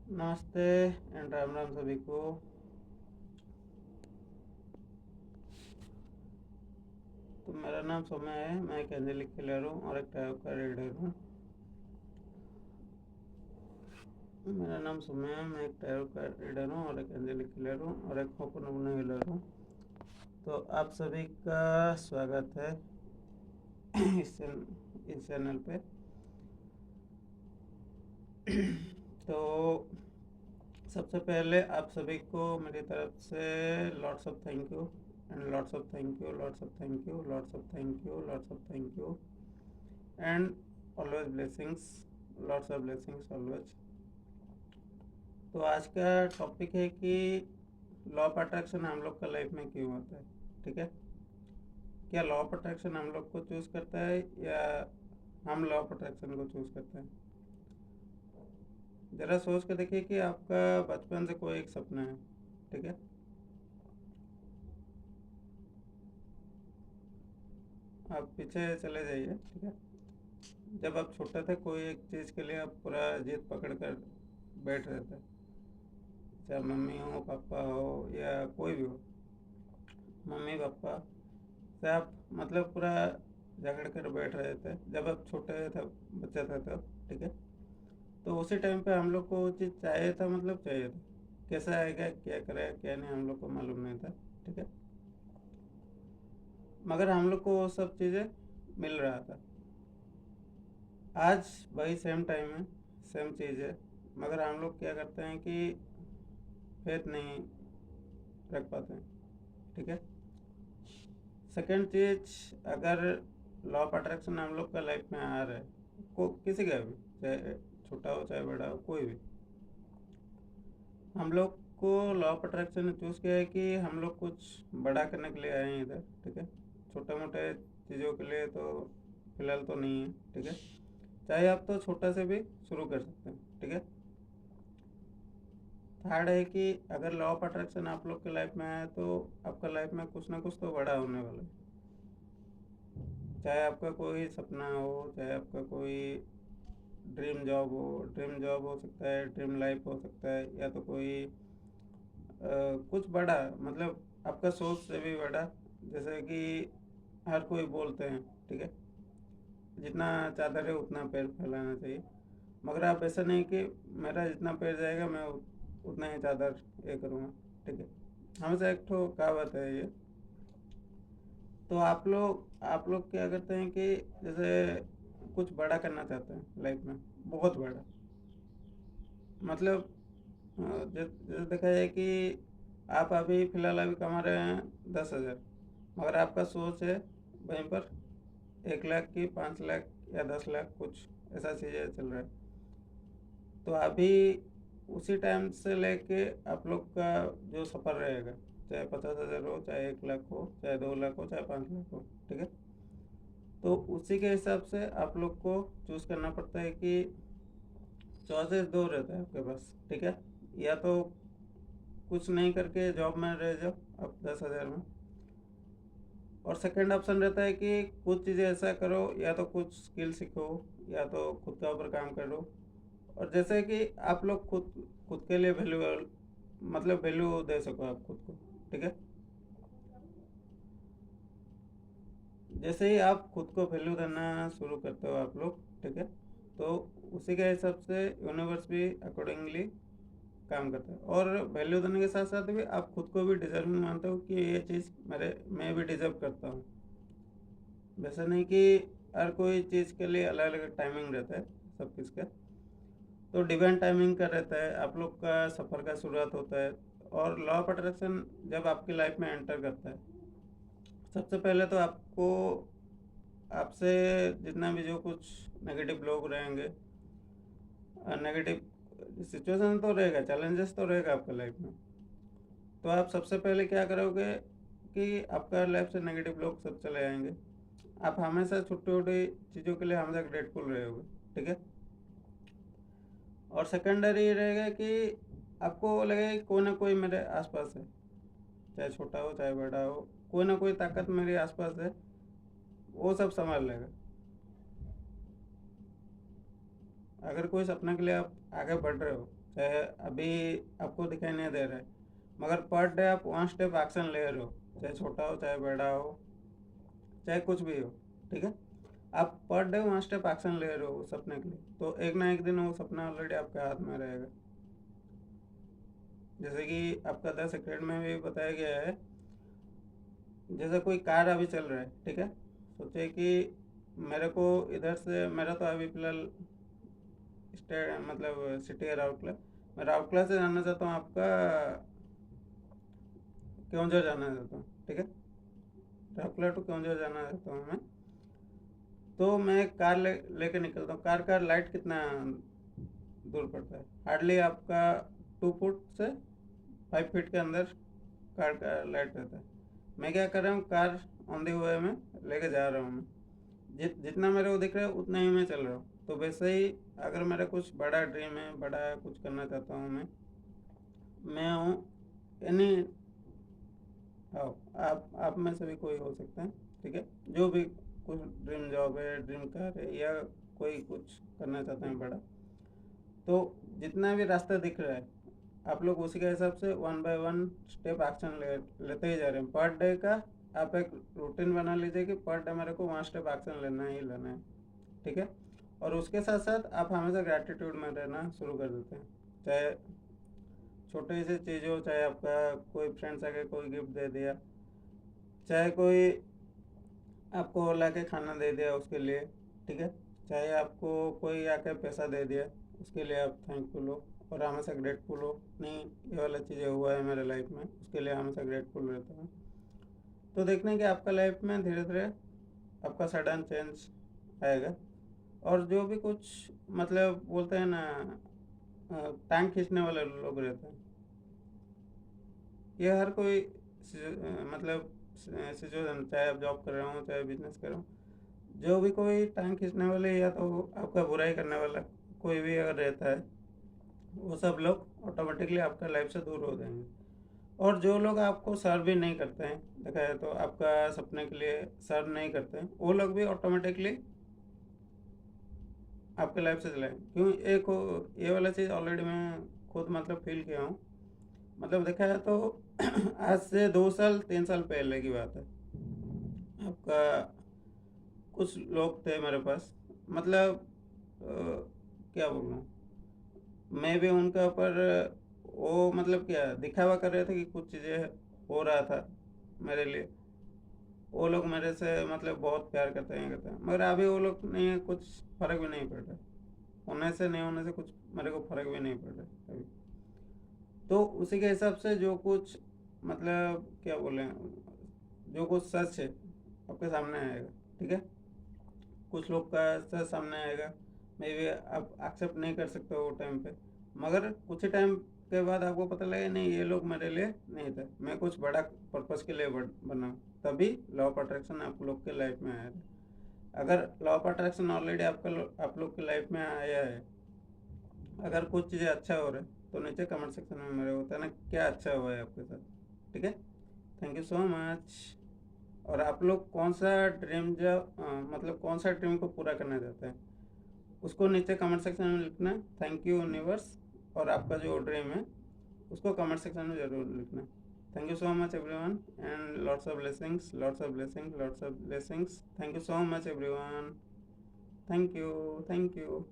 नमस्ते एंड राम राम सभी को। तो मेरा नाम सोम्या है, मैं एक एंजेलिक किलर हूँ और एक टैरो का रीडर हूँ। मेरा नाम सोम्या है, मैं एक टैरो का रीडर हूँ और एक एंजेलिक किलर हूँ और एक होपनोपनो हीलर हूँ। तो आप सभी का स्वागत है इस चैनल पे। तो सबसे पहले आप सभी को मेरी तरफ से lots of thank you and lots of thank you, lots of thank you, lots of thank you, lots of thank you and always blessings, lots of blessings always. तो आज का टॉपिक है कि लॉ ऑफ अट्रैक्शन हम लोग का life में क्यों होता है। ठीक है, क्या लॉ ऑफ अट्रैक्शन हम लोग को चूज करता है या हम लॉ ऑफ अट्रैक्शन को चूज करते हैं? ज़रा सोच के देखिए कि आपका बचपन से कोई एक सपना है। ठीक है, आप पीछे चले जाइए। ठीक है, जब आप छोटे थे कोई एक चीज़ के लिए आप पूरा जिद पकड़ कर बैठ रहे थे, चाहे मम्मी हो, पापा हो या कोई भी हो। मम्मी पापा से आप मतलब पूरा झगड़ कर बैठ रहे थे जब आप छोटे थे, बच्चे थे तब। ठीक है, तो उसी टाइम पे हम लोग को वो चीज़ चाहिए था, मतलब चाहिए था। कैसा आएगा, क्या करेगा, क्या नहीं, हम लोग को मालूम नहीं था। ठीक है, मगर हम लोग को वो सब चीज़ें मिल रहा था। आज वही सेम टाइम है, सेम चीज़ है, मगर हम लोग क्या करते हैं कि फेथ नहीं रख पाते हैं। ठीक है, सेकेंड चीज, अगर लॉ ऑफ अट्रैक्शन हम लोग का लाइफ में आ रहा है, को किसी का भी, चाहे छोटा हो चाहे बड़ा हो, कोई भी, हम लोग को लॉ ऑफ अट्रैक्शन ने चूज़ किया है कि हम लोग कुछ बड़ा करने के लिए आए हैं इधर। ठीक है, छोटे मोटे चीज़ों के लिए तो फिलहाल तो नहीं है। ठीक है, चाहे आप तो छोटा से भी शुरू कर सकते हैं। ठीक है, थर्ड है कि अगर लॉ ऑफ अट्रैक्शन आप लोग के लाइफ में आया तो आपका लाइफ में कुछ ना कुछ तो बड़ा होने वाला है। चाहे आपका कोई सपना हो, चाहे आपका कोई ड्रीम जॉब हो, ड्रीम जॉब हो सकता है, ड्रीम लाइफ हो सकता है, या तो कोई कुछ बड़ा, मतलब आपका सोच से भी बड़ा। जैसे कि हर कोई बोलते हैं, ठीक है, जितना चादर है उतना पैर फैलाना चाहिए, मगर आप ऐसा नहीं कि मेरा जितना पैर जाएगा मैं उतना ही चादर ये करूँगा। ठीक है, हमेशा एक ठो कहावत है ये। तो आप लोग क्या करते हैं कि जैसे कुछ बड़ा करना चाहते हैं लाइफ में, बहुत बड़ा, मतलब जैसे देखा जाए कि आप अभी फ़िलहाल अभी कमा रहे हैं 10,000, मगर आपका सोच है वहीं पर 1 लाख की, 5 लाख या 10 लाख, कुछ ऐसा चीज़ें चल रहा है। तो अभी उसी टाइम से लेके आप लोग का जो सफ़र रहेगा, चाहे 50,000 हो, चाहे 1 लाख हो, चाहे 2 लाख हो, चाहे 5 लाख हो। ठीक है, तो उसी के हिसाब से आप लोग को चूज़ करना पड़ता है कि चॉइसेस दो रहता है आपके पास। ठीक है, या तो कुछ नहीं करके जॉब में रह जाओ आप 10,000 में, और सेकंड ऑप्शन रहता है कि कुछ चीज़ें ऐसा करो, या तो कुछ स्किल सीखो, या तो खुद का ऊपर काम करो, और जैसे कि आप लोग खुद खुद के लिए वैल्यूएबल, मतलब वैल्यू दे सको आप खुद को। ठीक है, जैसे ही आप खुद को वैल्यू देना शुरू करते हो आप लोग, ठीक है, तो उसी के हिसाब से यूनिवर्स भी अकॉर्डिंगली काम करता है। और वैल्यू देने के साथ साथ भी आप खुद को भी डिजर्विंग मानते हो कि ये चीज़ मैं भी डिजर्व करता हूँ। वैसा नहीं कि हर कोई चीज़ के लिए अलग अलग टाइमिंग रहता है सब किसका। तो डिवाइन टाइमिंग का रहता है, आप लोग का सफ़र का शुरुआत होता है। और लॉ ऑफ अट्रैक्शन जब आपकी लाइफ में एंटर करता है, सबसे पहले तो आपको, आपसे जितना भी जो कुछ नेगेटिव लोग रहेंगे, नेगेटिव सिचुएशन तो रहेगा, चैलेंजेस तो रहेगा आपका लाइफ में, तो आप सबसे पहले क्या करोगे कि आपका लाइफ से नेगेटिव लोग सब चले आएंगे। आप हमेशा छोटी छोटी चीज़ों के लिए हमेशा ग्रेटफुल रहोगे। ठीक है, और सेकेंडरी ये रहेगा कि आपको लगेगा कि कोई ना कोई मेरे आसपास है, चाहे छोटा हो चाहे बड़ा हो, कोई ना कोई ताकत मेरे आसपास है, वो सब संभाल लेगा। अगर कोई सपने के लिए आप आगे बढ़ रहे हो, चाहे अभी आपको दिखाई नहीं दे रहा है, मगर पर डे आप 1 स्टेप एक्शन ले रहे हो, चाहे छोटा हो चाहे बड़ा हो चाहे कुछ भी हो, ठीक है। आप पर डे 1 स्टेप एक्शन ले रहे हो उस सपने के लिए, तो एक ना एक दिन वो सपना ऑलरेडी आपके हाथ में रहेगा। जैसे कि आपका 10 सेक्रेट में भी बताया गया है, जैसे कोई कार अभी चल रहा है, ठीक है। सोचिए कि मेरे को इधर से, मेरा तो अभी फिलहाल स्टेट मतलब सिटी है राउरकेला, मैं राउरकेला से जाना चाहता हूँ आपका केवंझर जाना चाहता हूँ, ठीक है। राउरकेला टू केवंझर जाना चाहता हूँ मैं, तो मैं कार लेके निकलता हूँ। कार का लाइट कितना दूर पड़ता है? हार्डली आपका 2 फुट से 5 फीट के अंदर कार का लाइट रहता है। मैं क्या कर रहा हूँ, कार ऑन दी वे में लेके जा रहा हूँ मैं, जितना मेरे को दिख रहा है उतना ही मैं चल रहा हूँ। तो वैसे ही अगर मेरा कुछ बड़ा ड्रीम है, बड़ा कुछ करना चाहता हूँ मैं हूँ एनी, आप में से भी कोई हो सकता है, ठीक है। जो भी कुछ ड्रीम जॉब है, ड्रीम कार है, या कोई कुछ करना चाहते हैं बड़ा, तो जितना भी रास्ता दिख रहा है आप लोग उसी के हिसाब से 1 बाय 1 स्टेप एक्शन लेते ही जा रहे हैं। पर डे का आप एक रूटीन बना लीजिए कि पर डे मेरे को 1 स्टेप एक्शन लेना ही लेना है, ठीक है। और उसके साथ साथ आप हमेशा ग्रैटिट्यूड में रहना शुरू कर देते हैं, चाहे छोटी सी चीज़ हो, चाहे आपका कोई फ्रेंड्स आके कोई गिफ्ट दे दिया, चाहे कोई आपको ला के खाना दे दिया उसके लिए, ठीक है। चाहे आपको कोई आके पैसा दे दिया, उसके लिए आप थैंकफुल हो और हमेशा ग्रेटफुल हो। नहीं, ये वाला चीज़ें हुआ है मेरे लाइफ में, उसके लिए हमेशा ग्रेटफुल रहता हूँ। तो देखने कि आपका लाइफ में धीरे धीरे आपका सडन चेंज आएगा। और जो भी कुछ मतलब बोलते हैं ना, टांग खींचने वाले लोग रहते हैं, ये हर कोई मतलब सिचुएशन, चाहे आप जॉब कर रहे हो चाहे बिजनेस कर रहे हो, जो भी कोई टांग खींचने वाले या तो आपका बुराई करने वाला कोई भी अगर रहता है, वो सब लोग ऑटोमेटिकली आपका लाइफ से दूर हो जाएंगे। और जो लोग आपको सर्व भी नहीं करते हैं, देखा जाए तो आपका सपने के लिए सर्व नहीं करते हैं, वो लोग भी ऑटोमेटिकली आपके लाइफ से चले। क्यों? एक ये वाला चीज़ ऑलरेडी मैं खुद मतलब फील किया हूँ। मतलब देखा जाए तो आज से 2 साल 3 साल पहले की बात है, आपका कुछ लोग थे मेरे पास, मतलब क्या बोलूँ, मैं भी उनके ऊपर, वो मतलब क्या दिखावा कर रहे थे कि कुछ चीज़ें हो रहा था मेरे लिए, वो लोग मेरे से मतलब बहुत प्यार करते हैं करते हैं, मगर अभी वो लोग नहीं, कुछ फ़र्क भी नहीं पड़ रहा, होने से नहीं होने से कुछ मेरे को फ़र्क भी नहीं पड़ रहा अभी। तो उसी के हिसाब से जो कुछ मतलब क्या बोलें, जो कुछ सच है आपके सामने आएगा, ठीक है। कुछ लोग का सच सामने आएगा, मे बी आप एक्सेप्ट नहीं कर सकते वो टाइम पे, मगर कुछ ही टाइम के बाद आपको पता लगे नहीं, ये लोग मेरे लिए नहीं थे, मैं कुछ बड़ा पर्पस के लिए बना, तभी लॉ ऑफ अट्रैक्शन आप लोग के लाइफ में आया था। अगर लॉ ऑफ अट्रैक्शन ऑलरेडी आप लोग की लाइफ में आया है, अगर कुछ चीज़ें अच्छा हो रहा है, तो नीचे कमेंट सेक्शन में मेरे को बताना क्या अच्छा हुआ है आपके साथ, ठीक है। Thank you so much. और आप लोग कौन सा ड्रीम मतलब कौन सा ड्रीम को पूरा करना चाहते हैं, उसको नीचे कमेंट सेक्शन में लिखना। Thank you universe. और आपका जो ड्रीम है उसको कमेंट सेक्शन में ज़रूर लिखना। Thank you so much everyone, and lots of blessings, lots of blessings, lots of blessings. Thank you so much everyone. Thank you, thank you.